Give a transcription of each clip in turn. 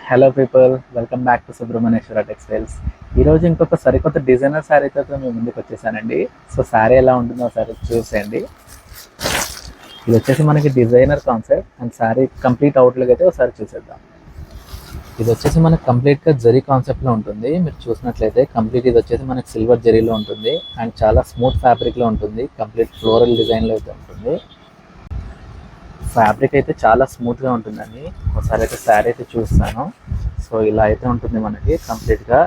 Hello people, welcome back to Subrahmanyeswara textiles. ఈరోజు ఇంకొక సరికొత్త డిజైనర్ శారీతో మేము ముందుకు వచ్చేసానండి. సో శారీ ఎలా ఉంటుందో ఒకసారి చూసేయండి. ఇది వచ్చేసి మనకి designer concept and sari complete outlook అయితే ఒకసారి చూసేద్దాం. ఇది వచ్చేసి మనకి కంప్లీట్గా జరీ కాన్సెప్ట్లో ఉంటుంది. మీరు చూసినట్లయితే కంప్లీట్ ఇది వచ్చేసి మనకి సిల్వర్ జరీలో ఉంటుంది అండ్ చాలా స్మూత్ ఫ్యాబ్రిక్లో ఉంటుంది. కంప్లీట్ ఫ్లోరల్ డిజైన్లో అయితే ఉంటుంది. ఫ్యాబ్రిక్ అయితే చాలా స్మూత్గా ఉంటుందండి. ఒకసారి అయితే శారీ అయితే చూస్తాను. సో ఇలా అయితే ఉంటుంది మనకి కంప్లీట్గా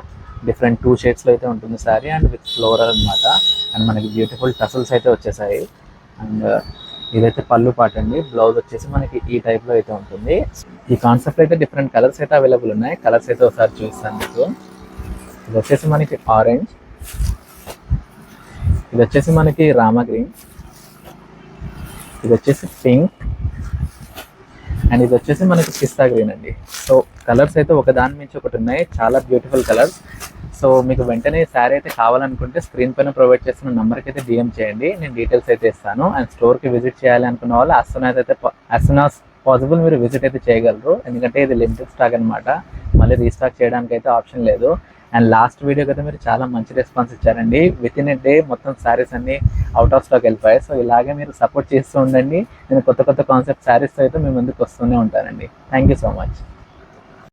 డిఫరెంట్ 2 షేడ్స్లో అయితే ఉంటుంది శారీ అండ్ విత్ ఫ్లోరల్ అనమాట. అండ్ మనకి బ్యూటిఫుల్ టసల్స్ అయితే వచ్చేసాయి. అండ్ ఇదైతే పళ్ళు పాట అండి. బ్లౌజ్ వచ్చేసి మనకి ఈ టైప్లో అయితే ఉంటుంది. ఈ కాన్సెప్ట్ అయితే డిఫరెంట్ కలర్స్ అయితే అవైలబుల్ ఉన్నాయి. కలర్స్ అయితే ఒకసారి చూస్తాను మీకు. ఇది వచ్చేసి మనకి ఆరెంజ్, ఇది వచ్చేసి మనకి రామా గ్రీన్, ఇది వచ్చేసి పింక్ అండ్ ఇది వచ్చేసి మనకి పిస్తా గ్రీన్ అండి. సో కలర్స్ అయితే ఒకదాని మించి ఒకటి ఉన్నాయి, చాలా బ్యూటిఫుల్ కలర్స్. సో మీకు వెంటనే శారీ అయితే కావాలనుకుంటే స్క్రీన్ పైన ప్రొవైడ్ చేస్తున్న నెంబర్కి అయితే డిఎం చేయండి, నేను డీటెయిల్స్ అయితే ఇస్తాను. అండ్ స్టోర్కి విజిట్ చేయాలి అనుకున్న వాళ్ళు యాజ్ సూన్ యాజ్ పాసిబుల్ మీరు విజిట్ అయితే చేయగలరు. ఎందుకంటే ఇది లిమిటెడ్ స్టాక్ అనమాట, మళ్ళీ రీస్టాక్ చేయడానికి అయితే ఆప్షన్ లేదు. అండ్ లాస్ట్ వీడియోకి అయితే మీరు చాలా మంచి రెస్పాన్స్ ఇచ్చారండి. విత్ ఇన్ ఏ డే మొత్తం శారీస్ అన్ని అవుట్ ఆఫ్ స్టాక్ వెళ్ళిపోయాయి. సో ఇలాగే మీరు సపోర్ట్ చేస్తూ ఉండండి. నేను కొత్త కొత్త కాన్సెప్ట్ శారీస్తో అయితే మీ ముందుకు వస్తూనే ఉంటానండి. Thank you so much.